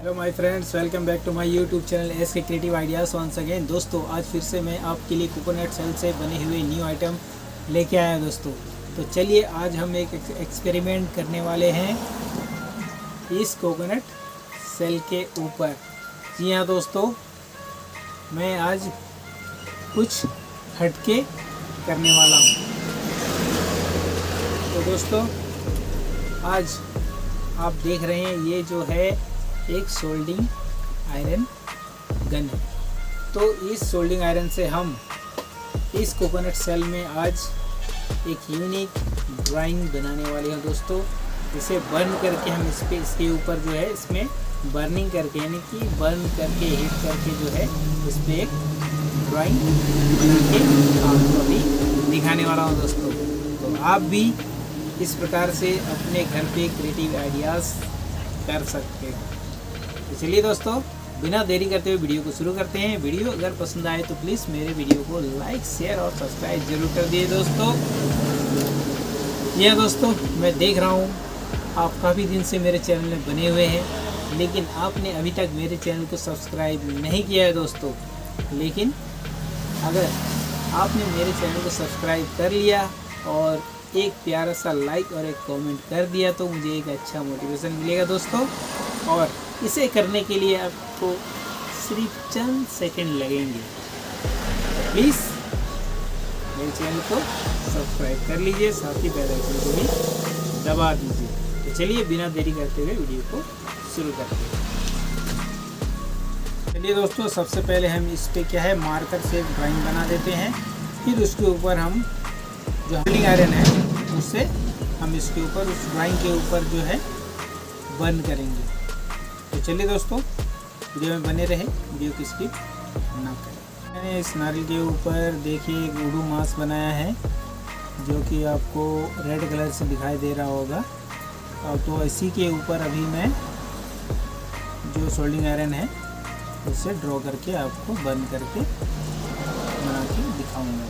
Hello my friends, welcome back to my YouTube channel S K creative ideas once again. दोस्तों, आज फिर से मैं आपके लिए कोकोनट सेल से बने हुए न्यू आइटम लेके आया हूं दोस्तों। तो चलिए आज हम एक एक्सपेरिमेंट करने वाले हैं इस कोकोनट सेल के ऊपर। जी हाँ दोस्तों, मैं आज कुछ हटके करने वाला हूँ। तो दोस्तों, आज आप देख रहे हैं ये जो है एक सोल्डिंग आयरन गन है। तो इस सोल्डिंग आयरन से हम इस कोकोनट सेल में आज एक यूनिक ड्राइंग बनाने वाले हैं दोस्तों। इसे बर्न करके हम इसके ऊपर जो है इसमें बर्निंग करके यानी कि बर्न करके हीट करके जो है इस पर एक ड्राइंग बना के आपको अभी दिखाने वाला हूँ दोस्तों। तो आप भी इस प्रकार से अपने घर पे क्रिएटिव आइडियाज़ कर सकते हो। तो चलिए दोस्तों, बिना देरी करते हुए वीडियो को शुरू करते हैं। वीडियो अगर पसंद आए तो प्लीज़ मेरे वीडियो को लाइक, शेयर और सब्सक्राइब जरूर कर दिए दोस्तों। यह दोस्तों, मैं देख रहा हूँ आप काफ़ी दिन से मेरे चैनल में बने हुए हैं, लेकिन आपने अभी तक मेरे चैनल को सब्सक्राइब नहीं किया है दोस्तों। लेकिन अगर आपने मेरे चैनल को सब्सक्राइब कर लिया और एक प्यारा सा लाइक और एक कमेंट कर दिया तो मुझे एक अच्छा मोटिवेशन मिलेगा दोस्तों। और इसे करने के लिए आपको सिर्फ चंद सेकंड लगेंगे। प्लीज़ मेरे चैनल को सब्सक्राइब कर लीजिए, साथ ही बेल आइकन को भी दबा दीजिए। तो चलिए बिना देरी करते हुए वीडियो को शुरू करते हैं। चलिए दोस्तों, सबसे पहले हम इस पे क्या है मार्कर से एक ड्राइंग बना देते हैं। फिर उसके ऊपर हम जो होल्डिंग आयरन है उससे हम इसके ऊपर उस ड्राइंग के ऊपर जो है बर्न करेंगे। तो चलिए दोस्तों, वीडियो में बने रहे, वीडियो की स्किप ना करें। मैंने इस नारियल के ऊपर देखिए एक वुडू मास्क बनाया है जो कि आपको रेड कलर से दिखाई दे रहा होगा। और तो इसी के ऊपर अभी मैं जो सोल्डिंग आयरन है उससे ड्रॉ करके आपको बर्न करके बना के दिखाऊंगा।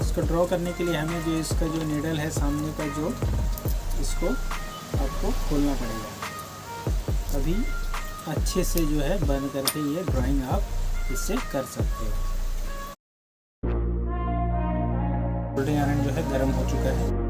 इसको ड्रॉ करने के लिए हमें जो इसका जो नीडल है सामने का जो इसको आपको खोलना पड़ेगा, तभी अच्छे से जो है बर्न करके ये ड्राइंग आप इससे कर सकते हो। सोल्डिंग आयरन जो है गर्म हो चुका है।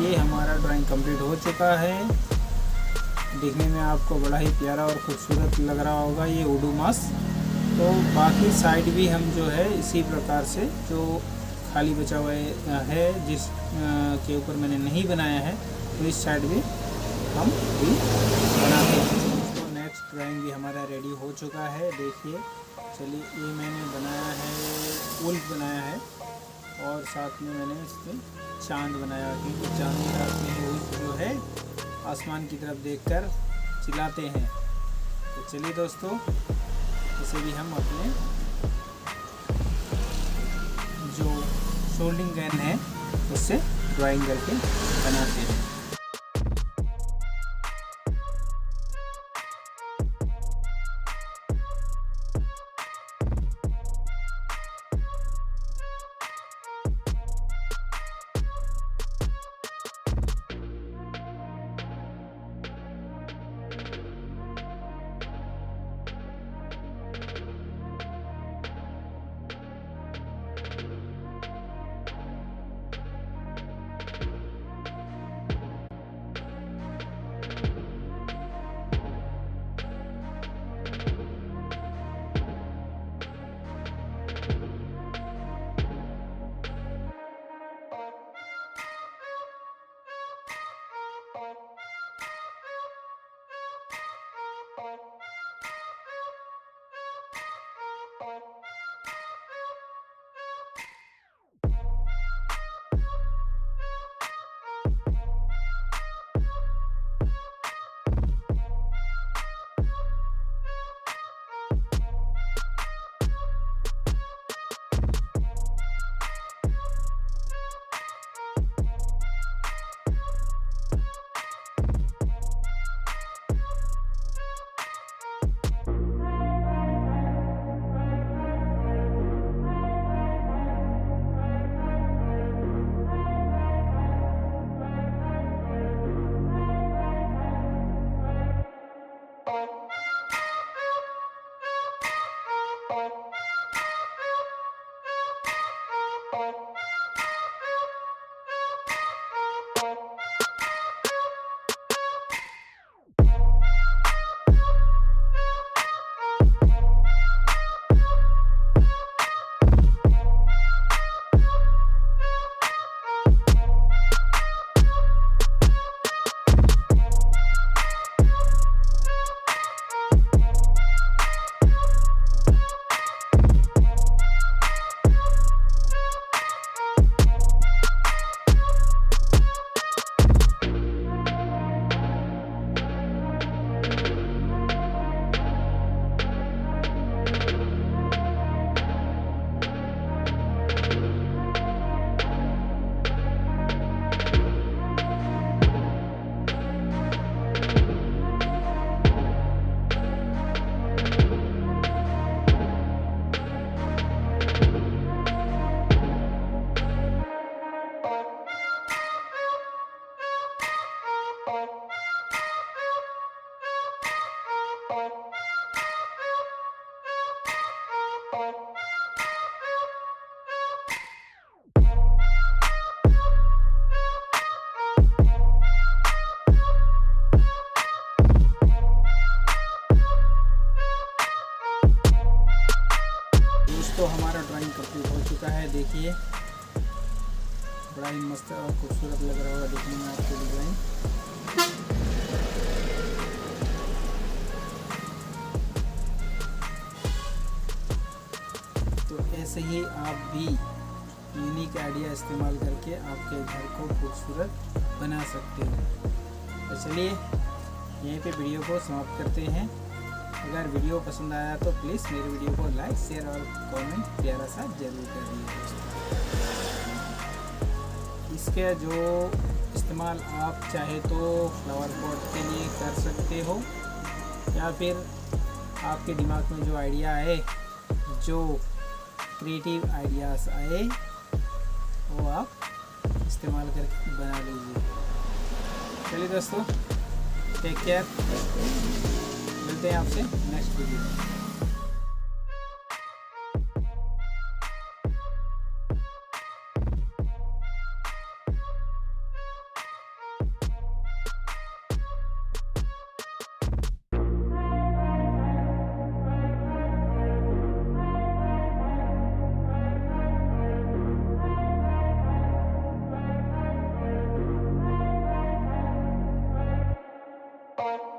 ये हमारा ड्राइंग कंप्लीट हो चुका है। देखने में आपको बड़ा ही प्यारा और खूबसूरत लग रहा होगा ये ओडोमॉस। तो बाकी साइड भी हम जो है इसी प्रकार से जो खाली बचा हुआ है जिस के ऊपर मैंने नहीं बनाया है, तो इस साइड भी हम भी बनाते हैं। तो नेक्स्ट ड्राइंग भी हमारा रेडी हो चुका है। देखिए, चलिए, ये मैंने बनाया है, उल्फ बनाया है और साथ में मैंने इसमें चांद बनाया, क्योंकि चांद रात में उल्फ जो है आसमान की तरफ देखकर चिल्लाते हैं। तो चलिए दोस्तों, इसे भी हम अपने जो शोल्डिंग गन है उससे ड्राइंग करके बनाते हैं। तो हमारा ड्राइंग कंप्लीट हो चुका है। देखिए, बड़ा ही मस्त और खूबसूरत लग रहा होगा देखने में आपको ड्राइंग। तो ऐसे ही आप भी यूनिक आइडिया इस्तेमाल करके आपके घर को खूबसूरत बना सकते हो। तो चलिए, यहीं पे वीडियो को समाप्त करते हैं। अगर वीडियो पसंद आया तो प्लीज़ मेरे वीडियो को लाइक, शेयर और कमेंट प्यारा सा जरूर करिए दोस्तों। इसके जो इस्तेमाल आप चाहे तो फ्लावर पॉट के लिए कर सकते हो, या फिर आपके दिमाग में जो आइडिया आए, जो क्रिएटिव आइडियाज़ आए, वो आप इस्तेमाल करके बना लीजिए। चलिए दोस्तों, टेक केयर, मिलते हैं आपसे नेक्स्ट वीडियो में। है।